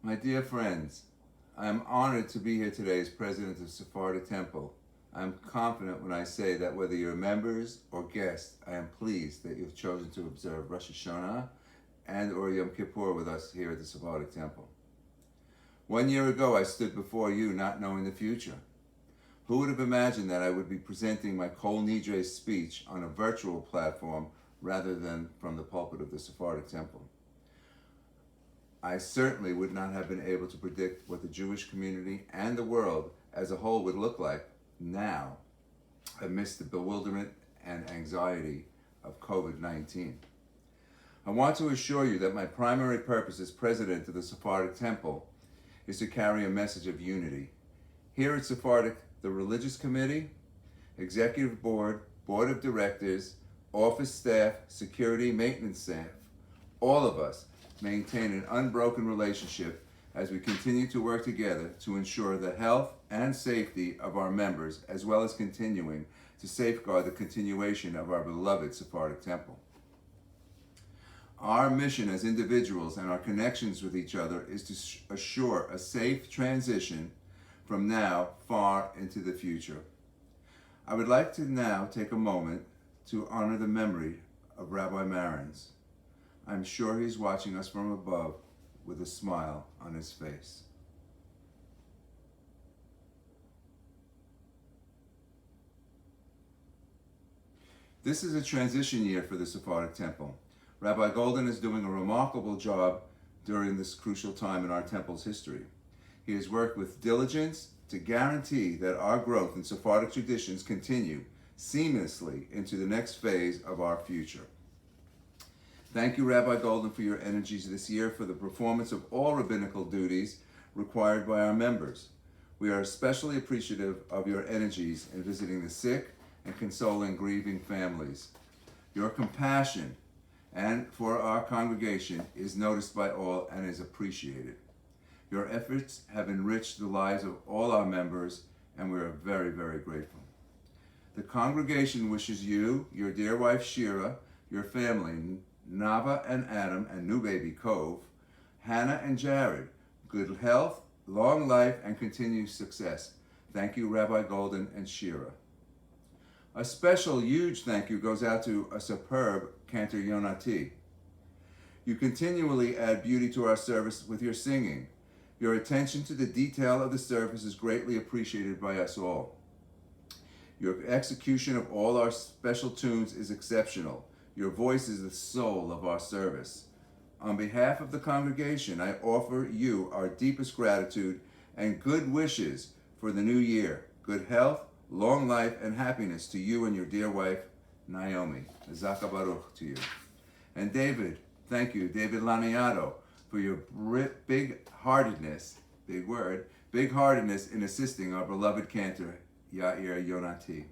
My dear friends, I am honored to be here today as president of Sephardic Temple. I am confident when I say that whether you're members or guests, I am pleased that you've chosen to observe Rosh Hashanah and or Yom Kippur with us here at the Sephardic Temple. 1 year ago, I stood before you not knowing the future. Who would have imagined that I would be presenting my Kal Nidre speech on a virtual platform rather than from the pulpit of the Sephardic Temple? I certainly would not have been able to predict what the Jewish community and the world as a whole would look like now amidst the bewilderment and anxiety of COVID-19. I want to assure you that my primary purpose as president of the Sephardic Temple is to carry a message of unity. Here at Sephardic, the religious committee, executive board, board of directors, office staff, security, maintenance staff, all of us maintain an unbroken relationship as we continue to work together to ensure the health and safety of our members, as well as continuing to safeguard the continuation of our beloved Sephardic Temple. Our mission as individuals and our connections with each other is to assure a safe transition from now far into the future. I would like to now take a moment to honor the memory of Rabbi Marins. I'm sure he's watching us from above with a smile on his face. This is a transition year for the Sephardic Temple. Rabbi Golden is doing a remarkable job during this crucial time in our temple's history. He has worked with diligence to guarantee that our growth in Sephardic traditions continue seamlessly into the next phase of our future. Thank you, Rabbi Golden, for your energies this year for the performance of all rabbinical duties required by our members. We are especially appreciative of your energies in visiting the sick and consoling grieving families. Your compassion and for our congregation is noticed by all and is appreciated. Your efforts have enriched the lives of all our members, and we are very, very grateful. The congregation wishes you, your dear wife Shira, your family, Nava and Adam and new baby Cove, Hannah and Jared, good health, long life, and continued success. Thank you, Rabbi Golden and Shira. A special huge thank you goes out to a superb cantor Yonati. You continually add beauty to our service with your singing. Your attention to the detail of the service is greatly appreciated by us all. Your execution of all our special tunes is exceptional. Your voice is the soul of our service. On behalf of the congregation, I offer you our deepest gratitude and good wishes for the new year. Good health, long life, and happiness to you and your dear wife, Naomi. Zaka Baruch to you. And David, thank you, David Laniato, for your big-heartedness, big word, big-heartedness in assisting our beloved cantor, Yair Yonati.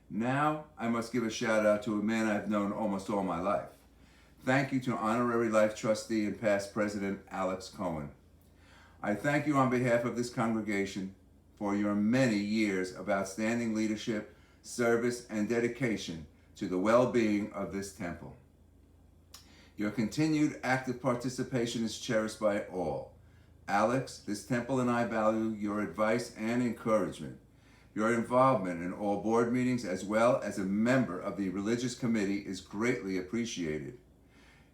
Now, I must give a shout out to a man I've known almost all my life. Thank you to Honorary Life Trustee and past President Alex Cohen. I thank you on behalf of this congregation for your many years of outstanding leadership, service, and dedication to the well-being of this temple. Your continued active participation is cherished by all. Alex, this temple and I value your advice and encouragement. Your involvement in all board meetings as well as a member of the religious committee is greatly appreciated.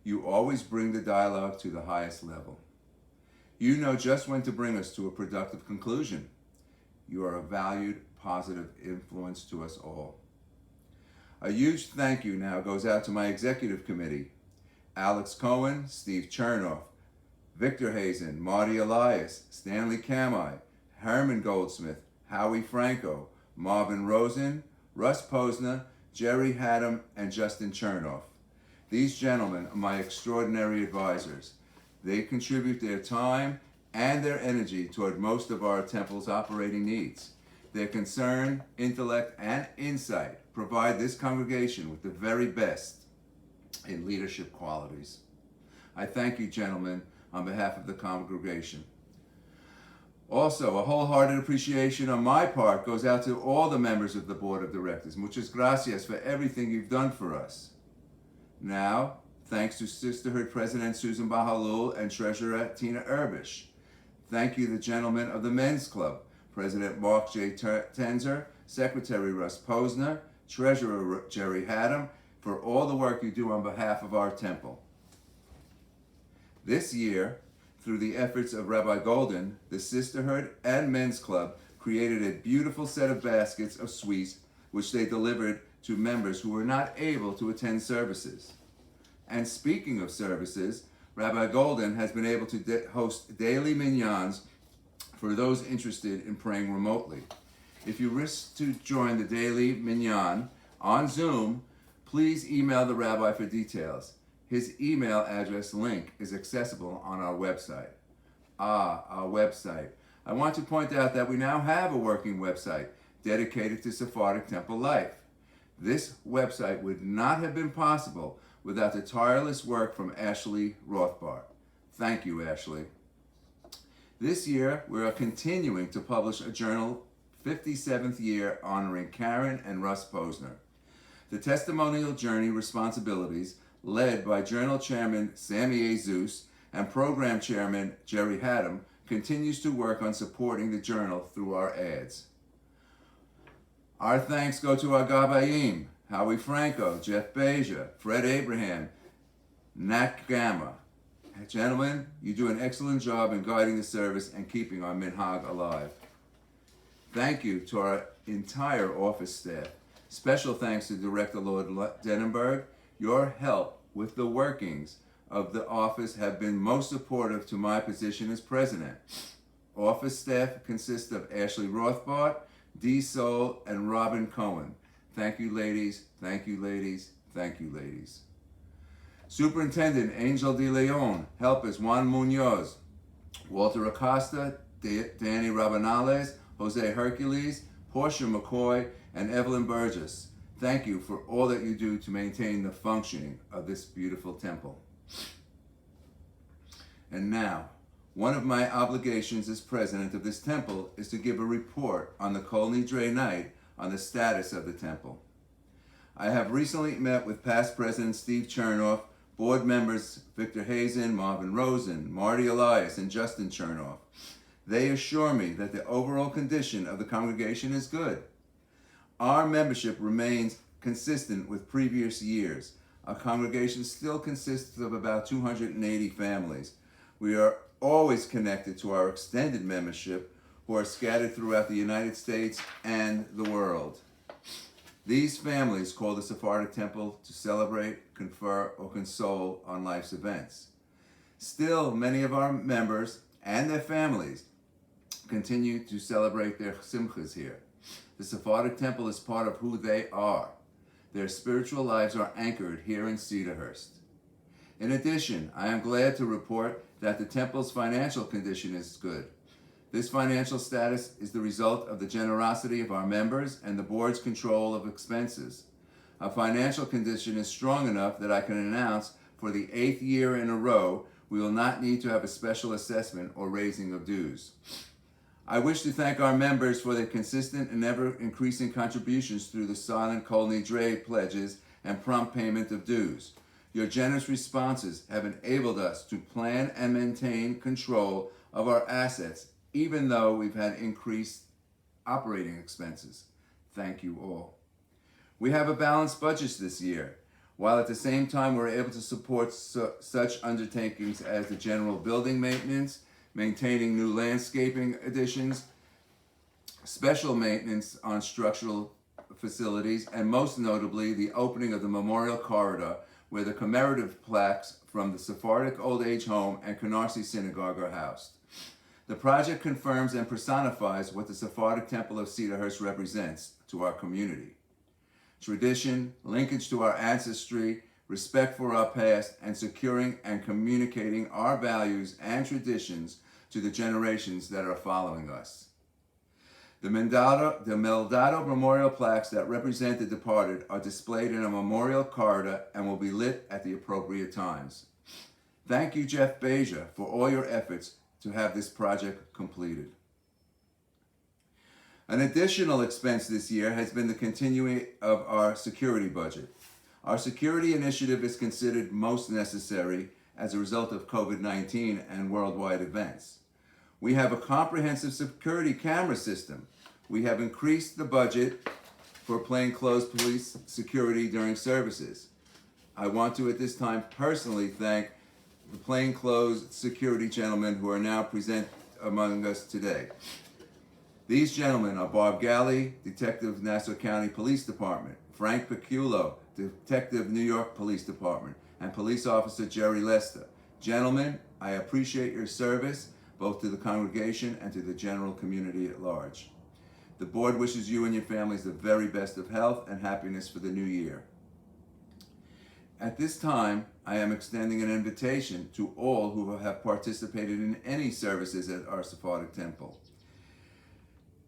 You always bring the dialogue to the highest level. You know just when to bring us to a productive conclusion. You are a valued, positive influence to us all. A huge thank you now goes out to my executive committee, Alex Cohen, Steve Chernoff, Victor Hazen, Marty Elias, Stanley Kamai, Herman Goldsmith, Howie Franco, Marvin Rosen, Russ Posner, Jerry Haddam, and Justin Chernoff. These gentlemen are my extraordinary advisors. They contribute their time and their energy toward most of our temple's operating needs. Their concern, intellect, and insight provide this congregation with the very best in leadership qualities. I thank you, gentlemen, on behalf of the congregation. Also, a wholehearted appreciation on my part goes out to all the members of the board of directors. Muchas gracias for everything you've done for us. Now, Thanks to Sisterhood President Susan Bahalul and Treasurer Tina Erbish. Thank you, the gentlemen of the Men's Club, President Mark J. Tenzer, Secretary Russ Posner, Treasurer Jerry Haddam, for all the work you do on behalf of our temple. This year, through the efforts of Rabbi Golden, the Sisterhood and Men's Club created a beautiful set of baskets of sweets which they delivered to members who were not able to attend services. And speaking of services, Rabbi Golden has been able to host daily minyans for those interested in praying remotely. If you wish to join the daily minyan on Zoom, please email the rabbi for details. His email address link is accessible on our website. Our website. I want to point out that we now have a working website dedicated to Sephardic temple life. This website would not have been possible without the tireless work from Ashley Rothbart. Thank you, Ashley. This year, we are continuing to publish a journal, 57th year, honoring Karen and Russ Posner. The testimonial journey responsibilities, led by Journal Chairman Sammy A. Zeus and Program Chairman Jerry Haddam, continues to work on supporting the journal through our ads. Our thanks go to our Gabayim, Howie Franco, Jeff Beja, Fred Abraham, Nat Gamma. Gentlemen, you do an excellent job in guiding the service and keeping our minhag alive. Thank you to our entire office staff. Special thanks to Director Lord Denenberg. Your help with the workings of the office have been most supportive to my position as president. Office staff consists of Ashley Rothbart, Dee Soul, and Robin Cohen. Thank you, ladies. Thank you, ladies. Thank you, ladies. Superintendent Angel De Leon, helpers Juan Munoz, Walter Acosta, Danny Rabanales, Jose Hercules, Portia McCoy, and Evelyn Burgess. Thank you for all that you do to maintain the functioning of this beautiful temple. And now, one of my obligations as president of this temple is to give a report on the Kal Nidre night on the status of the temple. I have recently met with past President Steve Chernoff, board members Victor Hazen, Marvin Rosen, Marty Elias, and Justin Chernoff. They assure me that the overall condition of the congregation is good. Our membership remains consistent with previous years. Our congregation still consists of about 280 families. We are always connected to our extended membership who are scattered throughout the United States and the world. These families call the Sephardic temple to celebrate, confer, or console on life's events. Still, many of our members and their families continue to celebrate their simchas here. The Sephardic temple is part of who they are. Their spiritual lives are anchored here in Cedarhurst. In addition, I am glad to report that the temple's financial condition is good. This financial status is the result of the generosity of our members and the board's control of expenses. Our financial condition is strong enough that I can announce for the 8th year in a row we will not need to have a special assessment or raising of dues. I wish to thank our members for their consistent and ever-increasing contributions through the silent Kal Nidre pledges and prompt payment of dues. Your generous responses have enabled us to plan and maintain control of our assets, even though we've had increased operating expenses. Thank you all. We have a balanced budget this year, while at the same time we're able to support such undertakings as the general building maintenance, maintaining new landscaping additions, special maintenance on structural facilities, and most notably the opening of the Memorial Corridor, where the commemorative plaques from the Sephardic Old Age Home and Canarsie Synagogue are housed. The project confirms and personifies what the Sephardic Temple of Cedarhurst represents to our community. Tradition, linkage to our ancestry, respect for our past, and securing and communicating our values and traditions to the generations that are following us. The Meldado memorial plaques that represent the departed are displayed in a memorial corridor and will be lit at the appropriate times. Thank you, Jeff Beja, for all your efforts to have this project completed. An additional expense this year has been the continuing of our security budget. Our security initiative is considered most necessary as a result of COVID-19 and worldwide events. We have a comprehensive security camera system. We have increased the budget for plainclothes police security during services. I want to at this time personally thank the plainclothes security gentlemen who are now present among us today. These gentlemen are Bob Galley, Detective, Nassau County Police Department, Frank Piculo, Detective, New York Police Department, and Police Officer Jerry Lester. Gentlemen, I appreciate your service both to the congregation and to the general community at large. The board wishes you and your families the very best of health and happiness for the new year. At this time, I am extending an invitation to all who have participated in any services at our Sephardic temple.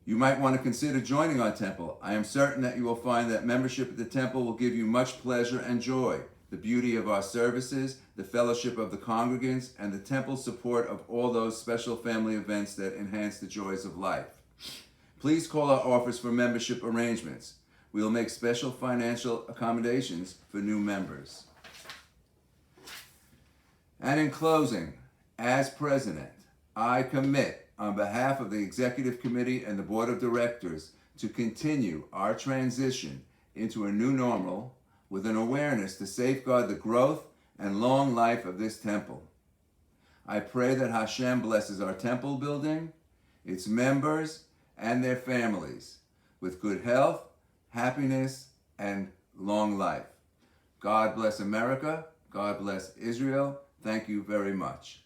You might want to consider joining our temple. I am certain that you will find that membership at the temple will give you much pleasure and joy. The beauty of our services, the fellowship of the congregants, and the temple's support of all those special family events that enhance the joys of life. Please call our office for membership arrangements. We will make special financial accommodations for new members. And in closing, as president, I commit on behalf of the Executive Committee and the Board of Directors to continue our transition into a new normal with an awareness to safeguard the growth and long life of this temple. I pray that Hashem blesses our temple building, its members, and their families with good health, happiness, and long life. God bless America. God bless Israel. Thank you very much.